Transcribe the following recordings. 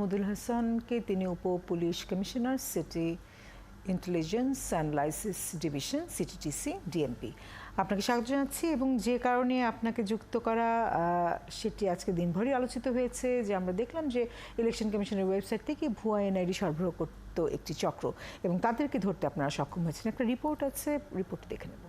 মাহমুদুল হাসানকে, তিনি উপ police commissioner, city intelligence analysis division, CTTC, DMP. আপনাকে স্বাগত জানাচ্ছি এবং যে কারণে আপনাকে যুক্ত করা সেটি আজকে দিনভরই আলোচিত হয়েছে, যে আমরা দেখলাম যে ইলেকশন কমিশনের ওয়েবসাইট থেকে ভুয়া এনআইডি সরবরাহ করত একটি চক্র এবং তাদেরকে ধরতে আপনারা সক্ষম হয়েছেন। একটা রিপোর্ট আছে, রিপোর্ট দেখে নেব।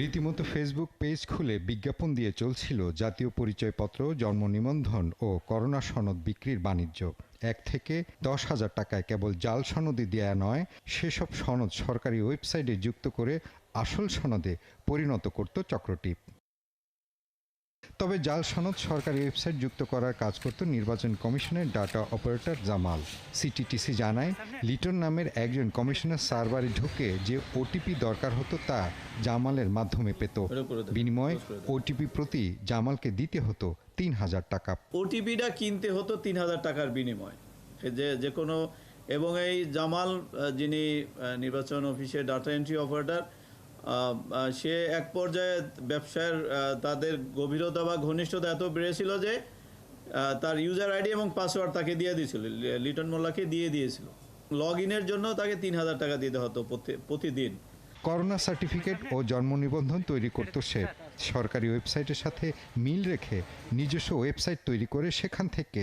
রীতিমতো ফেসবুক পেজ খুলে বিজ্ঞাপন দিয়ে চলছিল জাতীয় পরিচয়পত্র, জন্ম নিবন্ধন ও করোনা সনদ বিক্রির বাণিজ্য। 1 থেকে 10,000 টাকায় কেবল জাল সনদে দেয়া নয়, সেসব সনদ সরকারি ওয়েবসাইটে যুক্ত করে আসল সনদে পরিণত করত চক্রটি। তবে জাল সনদ সরকারি ওয়েবসাইট যুক্ত করার কাজ করত নির্বাচন কমিশনের ডাটা অপারেটর জামাল। সিটিটিসি জানায়, লিটন নামের একজন কমিশনার সার্ভারে ঢুকে যে ওটিপি দরকার হতো তা জামালের মাধ্যমে পেত। বিনিময়ে ওটিপি প্রতি জামালকে দিতে হতো 3,000 টাকা। ওটিপিটা কিনতে হতো 3,000 টাকার বিনিময় যে কোনো। এবং এই জামাল, যিনি নির্বাচন অফিসে ডাটা এন্ট্রি অপারেটর, সে এক পর্যায়ে ব্যবসার তাদের গভীরতা বা ঘনিষ্ঠতা এত বেড়েছিল যে তার ইউজার আইডি এবং পাসওয়ার্ড তাকে দিয়ে দিয়েছিল, লিটন মোল্লাকে দিয়ে দিয়েছিল। লগ ইনের জন্য তাকে 3,000 টাকা দিতে হতো প্রতিদিন। করোনা সার্টিফিকেট ও জন্ম নিবন্ধন তৈরি করত সে। সরকারি ওয়েবসাইটের সাথে মিল রেখে নিজস্ব ওয়েবসাইট তৈরি করে সেখান থেকে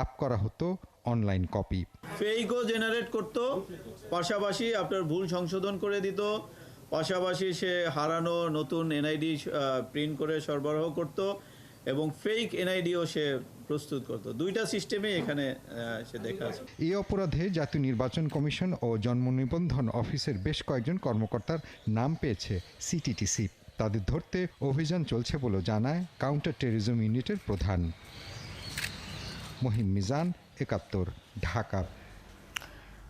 আপ করা হতো অনলাইন কপি। ফেকও জেনারেট করত, পাশাপাশি আপনার ভুল সংশোধন করে দিত, পাশাপাশি সে হারানো নতুন এনআইডি প্রিন্ট করে সরবরাহ করত এবং ফেক এনআইডিও সে প্রস্তুত করত। দুইটা সিস্টেমে এখানে সে দেখা আছে। এই অপরাধে জাতীয় নির্বাচন কমিশন ও জন্ম নিবন্ধন অফিসের বেশ কয়েকজন কর্মকর্তার নাম পেয়েছে সিটিটিসি। তাদের ধরতে অভিযান চলছে বলে জানায় কাউন্টার টেররিজম ইউনিটের প্রধান। মহিম মিজান, 71, ঢাকা।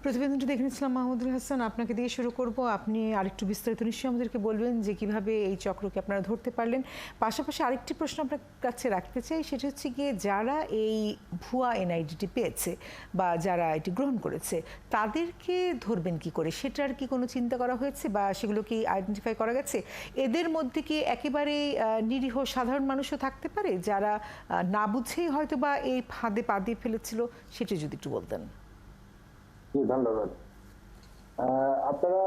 প্রতিবেদনটি দেখে নিচ্ছিলাম মাহমুদুল হাসান, আপনাকে দিয়ে শুরু করব। আপনি আরেকটু বিস্তারিত নিশ্চয়ই আমাদেরকে বলবেন যে কিভাবে এই চক্রকে আপনারা ধরতে পারলেন। পাশাপাশি আরেকটি প্রশ্ন আপনার কাছে রাখতে চাই, সেটা হচ্ছে গিয়ে যারা এই ভুয়া এনআইডিটি পেয়েছে বা যারা এটি গ্রহণ করেছে তাদেরকে ধরবেন কি করে, সেটার কি কোনো চিন্তা করা হয়েছে বা সেগুলো কি আইডেন্টিফাই করা গেছে? এদের মধ্যে কি একেবারে নিরীহ সাধারণ মানুষও থাকতে পারে যারা না বুঝেই হয়তো বা এই ফাঁদে পা দিয়ে ফেলেছিল? সেটি যদি একটু বলতেন। জি, ধন্যবাদ। আপনারা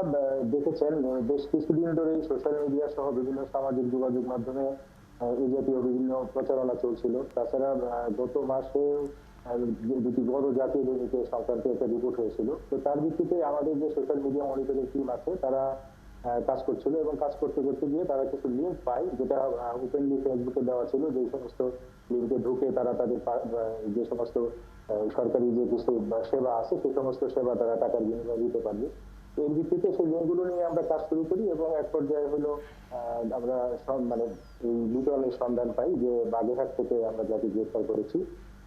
দেখেছেন বেশ কিছুদিন ধরে সোশ্যাল মিডিয়া সহ বিভিন্ন সামাজিক যোগাযোগ মাধ্যমে এই জাতীয় বিভিন্ন প্রচারণা চলছিল। তাছাড়া গত মাসে দুটি বড় জাতীয় দুর্নীতি সংক্রান্ত একটা রিপোর্ট হয়েছিল। তো তার ভিত্তিতে আমাদের যে সোশ্যাল মিডিয়া মনিটরিং টিম আছে তারা কাজ করছিল এবং কাজ করতে করতে গিয়ে তারা কিছু লিঙ্ক পায়, যেটা ওপেনলি ফেসবুকে দেওয়া ছিল, যে সমস্ত লিঙ্কে ঢুকে তারা তাদের যে সমস্ত সরকারি যে কিছু সেবা আছে সেই সমস্ত সেবা তারা টাকার বিনিময়ে দিতে পারবে। এর ভিত্তিতে সেই লিঙ্কগুলো নিয়ে আমরা কাজ শুরু করি এবং এক পর্যায়ে হলো আমরা মানে এই লিটনের সন্ধান পাই, যে বাগেরহাট থেকে আমরা যাকে গ্রেফতার করেছি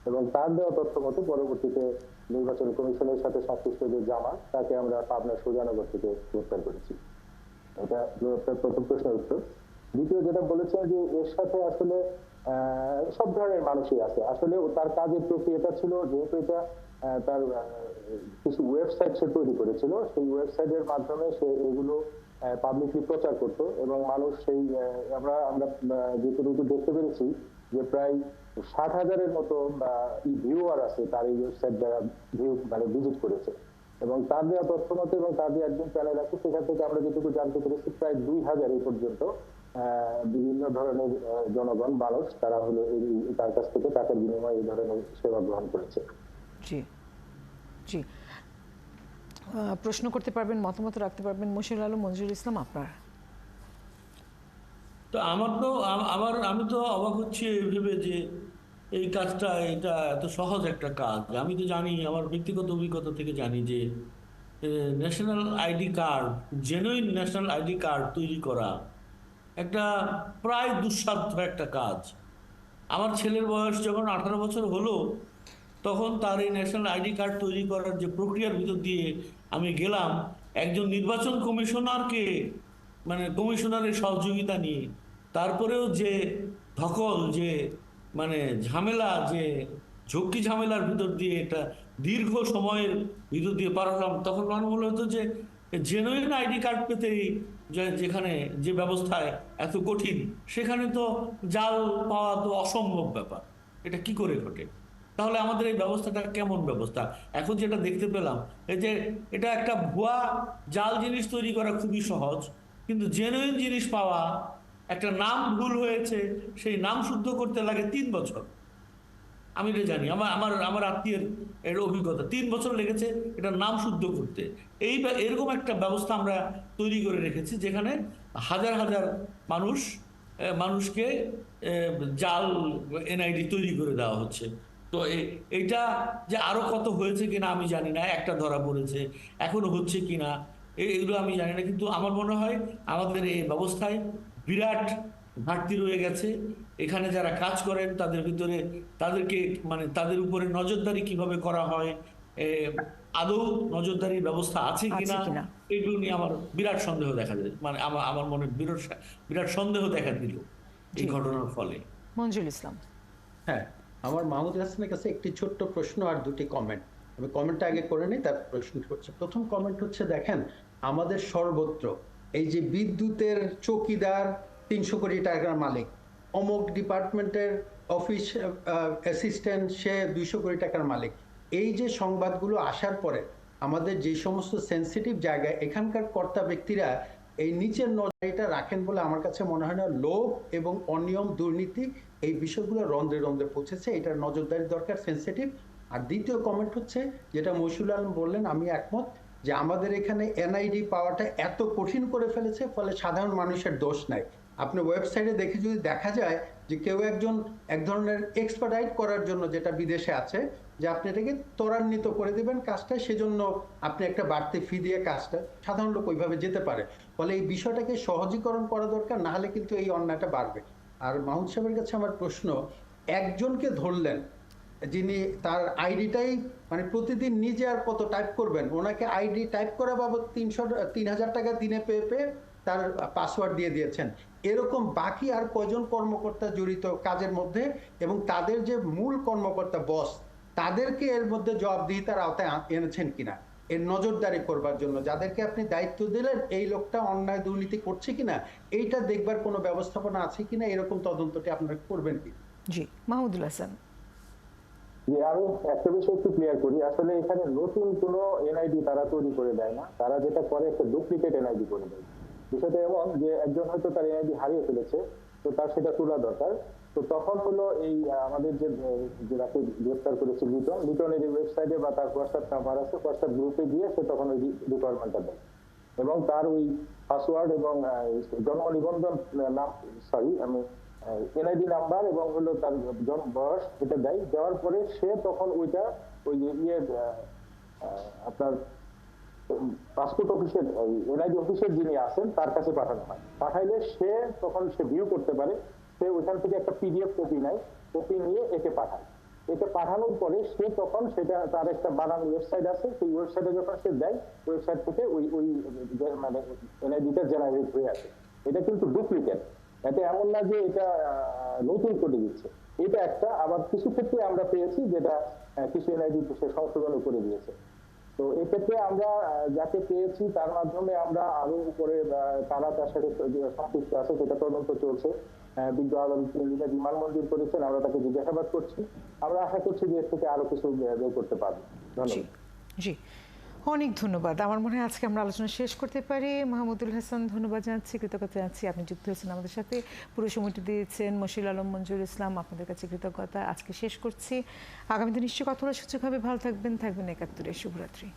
এবং তার দেওয়া তথ্য মতো পরবর্তীতে নির্বাচন কমিশনের সাথে সংশ্লিষ্ট যে জামাল, তাকে আমরা পাবনা সুজানগর থেকে গ্রেফতার করেছি। এটা প্রথম প্রশ্নের উত্তর। দ্বিতীয় যেটা বলেছেন যে এর সাথে আসলে সব ধরনের মানুষই আছে। আসলে তার কাজের প্রক্রিয়াটা ছিল, যেহেতু এটা তার কিছু ওয়েবসাইট সে তৈরি করেছিল, সেই ওয়েবসাইটের মাধ্যমে সে এগুলো পাবলিকলি প্রচার করত এবং মানুষ সেই আমরা যেটুকু দেখতে পেরেছি যে প্রায় 60,000-এর মতো ভিউয়ার আছে তার এই ওয়েবসাইট যারা ভিজিট করেছে এবং তার দেওয়া তথ্য মতো এবং তার যে একজন প্যানেল আছে সেখান থেকে আমরা যেটুকু জানতে পেরেছি প্রায় 2,000 এই পর্যন্ত বিভিন্ন ধরনের জনগণ মানুষ তারা হলো তার কাছ থেকে টাকার বিনিময়ে এই ধরনের সেবা গ্রহণ করেছে। জি জি, প্রশ্ন করতে পারবেন, মতামত রাখতে পারবেন। মশিউল আলম, মঞ্জুরুল ইসলাম, আপনার। তো আমি তো অবাক হচ্ছি ভেবে যে এই কাজটা এটা এত সহজ একটা কাজ। আমি তো জানি, আমার ব্যক্তিগত অভিজ্ঞতা থেকে জানি যে national ID card, genuine national ID card তৈরি করা একটা প্রায় দুঃসাধ্য একটা কাজ। আমার ছেলের বয়স যখন 18 বছর হলো, তখন তার এই ন্যাশনাল আইডি কার্ড তৈরি করার যে প্রক্রিয়ার ভিতর দিয়ে আমি গেলাম, একজন নির্বাচন কমিশনারকে মানে কমিশনারের সহযোগিতা নিয়ে, তারপরেও যে ধকল, যে মানে ঝামেলা, যে ঝক্কি ঝামেলার ভিতর দিয়ে একটা দীর্ঘ সময়ের ভিতর দিয়ে পার হলাম, তখন মনে হতো যে জেনুইন আইডি কার্ড পেতেই যেখানে যে ব্যবস্থায় এত কঠিন, সেখানে তো জাল পাওয়া তো অসম্ভব ব্যাপার। এটা কি করে ঘটে? তাহলে আমাদের এই ব্যবস্থাটা কেমন ব্যবস্থা? এখন যেটা দেখতে পেলাম, এই যে এটা একটা ভুয়া জাল জিনিস তৈরি করা খুবই সহজ, কিন্তু জেনুইন জিনিস পাওয়া, একটা নাম ভুল হয়েছে, সেই নাম শুদ্ধ করতে লাগে 3 বছর। আমি এটা জানি, আমার আমার আমার আত্মীয়ের এর অভিজ্ঞতা, 3 বছর লেগেছে এটার নাম শুদ্ধ করতে। এরকম একটা ব্যবস্থা আমরা তৈরি করে রেখেছি, যেখানে হাজার হাজার মানুষকে জাল এনআইডি তৈরি করে দেওয়া হচ্ছে। তো এইটা যে আরো কত হয়েছে কিনা আমি জানি না, একটা ধরা পড়েছে, এখনো হচ্ছে কিনা এগুলো আমি জানি না, কিন্তু আমার মনে হয় আমাদের এই ব্যবস্থায় বিরাট ঘাটতি রয়ে গেছে। এখানে যারা কাজ করেন তাদের ভিতরে, তাদেরকে মানে তাদের উপরে নজরদারি কিভাবে করা হয়, এ, আদৌ নজরদারির ব্যবস্থা আছে কিনা, এগুলো নিয়ে আমার বিরাট সন্দেহ দেখা যায়। মানে আমার মনে বিরাট বিরাট সন্দেহ দেখা দিল এই ঘটনার ফলে। মঞ্জুরুল ইসলাম। হ্যাঁ, আমার মাহমুদুল হাসানের কাছে একটি ছোট্ট প্রশ্ন আর দুটি কমেন্ট। আমি কমেন্টটা আগে করে নিই, তার প্রশ্ন করছে। প্রথম কমেন্ট হচ্ছে, দেখেন আমাদের সর্বত্র এই যে বিদ্যুতের চৌকিদার 300 কোটি টাকার মালিক, অমুক ডিপার্টমেন্টের অফিস অ্যাসিস্ট্যান্ট সে 200 কোটি টাকার মালিক, এই যে সংবাদগুলো আসার পরে আমাদের যে সমস্ত সেন্সিটিভ জায়গায় এখানকার কর্তা ব্যক্তিরা এই নিচের নজরটা রাখেন বলে আমার কাছে মনে হয় না। লোভ এবং অনিয়ম, দুর্নীতি, এই বিষয়গুলো রন্ধ্রে রন্ধ্রে পৌঁছেছে, এটার নজরদারি দরকার, সেন্সিটিভ। আর দ্বিতীয় কমেন্ট হচ্ছে, যেটা মশিউল আলম বললেন, আমি একমত, যে আমাদের এখানে এনআইডি পাওয়াটা এত কঠিন করে ফেলেছে, ফলে সাধারণ মানুষের দোষ নাই। আপনি ওয়েবসাইটে দেখে যদি দেখা যায় যে কেউ একজন এক ধরনের এক্সপার্টাইট করার জন্য, যেটা বিদেশে আছে, যে আপনি এটাকে ত্বরান্বিত করে দিবেন কাজটা, সেজন্য আপনি একটা বাড়তি ফি দিয়ে কাজটা, সাধারণ লোক ওইভাবে যেতে পারে। ফলে এই বিষয়টাকে সহজীকরণ করা দরকার, না হলে কিন্তু এই অন্যায়টা বাড়বে। আর মাহমুদ সাহেবের কাছে আমার প্রশ্ন, একজনকে ধরলেন যিনি তার আইডিটাই মানে প্রতিদিন নিজে আর কত টাইপ করবেন, ওনাকে আইডি টাইপ করা বাবদ 3,000 টাকা দিনে পেয়ে তার পাসওয়ার্ড দিয়ে দিয়েছেন। এরকম বাকি আর কয়জন কর্মকর্তা জড়িত কাজের মধ্যে, এবং তাদের যে মূল কর্মকর্তা বস, তাদেরকে এর মধ্যে জবাবদিহিতার আওতায় এনেছেন কিনা, এর নজরদারি করবার জন্য যাদেরকে আপনি দায়িত্ব দিলেন, এই লোকটা অন্যায় দুর্নীতি করছে কিনা এইটা দেখবার কোনো ব্যবস্থাপনা আছে কিনা, এরকম তদন্তটি আপনারা করবেন কি? জি, মাহমুদুল হাসান। যে আমি একটা বিষয় একটু ক্লিয়ার করি, আসলে এখানে নতুন কোনো এনআইডি তারা তৈরি করে দেয় না, তারা যেটা করে একটা ডুপ্লিকেট এনআইডি করে দেয়। বিষয়টা এমন যে একজন হয়তো তার এনআইডি হারিয়ে ফেলেছে, তো তার সেটা তোলা দরকার। তো তখন হলো এই আমাদের যে যাকে গ্রেফতার করেছে লিটনের এই ওয়েবসাইটে বা তার হোয়াটসঅ্যাপ নাম্বার আছে, হোয়াটসঅ্যাপ গ্রুপে গিয়ে সে তখন ওই রিকোয়ারমেন্টটা দেয়, এবং তার ওই পাসওয়ার্ড এবং জন্ম নিবন্ধন নাম, সরি আমি এনআইডি নাম্বার এবং হলো তার বয়স এটা দেয়। দেওয়ার পরে সে তখন ওইটা ওই ইয়ে আপনার পাসপোর্ট অফিসের এনআইডি অফিসের যিনি আছেন তার কাছে পাঠানো হয়। পাঠাইলে সে তখন সে ভিউ করতে পারে, সে ওইখান থেকে একটা পিডিএফ কপি নেয়, কপি নিয়ে একে পাঠায়। একে পাঠানোর পরে সে তখন সেটা তার একটা বানানো ওয়েবসাইট আছে, সেই ওয়েবসাইটে যখন সে দেয়, ওয়েবসাইট থেকে ওই ওই মানে এনআইডিটা জেনারেট হয়ে আসে। এটা কিন্তু ডুপ্লিকেট, এটা এমন না যে এটা নতুন করে দিচ্ছে, এটা একটা। আবার কিছু ক্ষেত্রে আমরা পেয়েছি যেটা কিছু এনআইডি সে সংশোধন করে দিয়েছে। তো এক্ষেত্রে আমরা যাকে পেয়েছি তার মাধ্যমে আমরা আরো উপরে তারা তার সাথে সম্পৃক্ত আছে সেটা তদন্ত চলছে। বিজ্ঞ আদালত বিমান মঞ্জুর করেছেন, আমরা তাকে জিজ্ঞাসাবাদ করছি। আমরা আশা করছি যে এর থেকে আরো কিছু বের করতে পারবো। ধন্যবাদ। জি, অনেক ধন্যবাদ। আমার মনে হয় আজকে আমরা আলোচনা শেষ করতে পারি। মাহমুদুল হাসান ধন্যবাদ জানাচ্ছি, কৃতজ্ঞতা জানাচ্ছি, আপনি যুক্ত হয়েছেন আমাদের সাথে, পুরো সময়টি দিয়েছেন। মশিউল আলম, মঞ্জুরুল ইসলাম, আপনাদের কাছে কৃতজ্ঞতা। আজকে শেষ করছি, আগামীতে নিশ্চয়ই কথা বলার সুযোগ হবে। ভালো থাকবেন 71। শুভরাত্রি।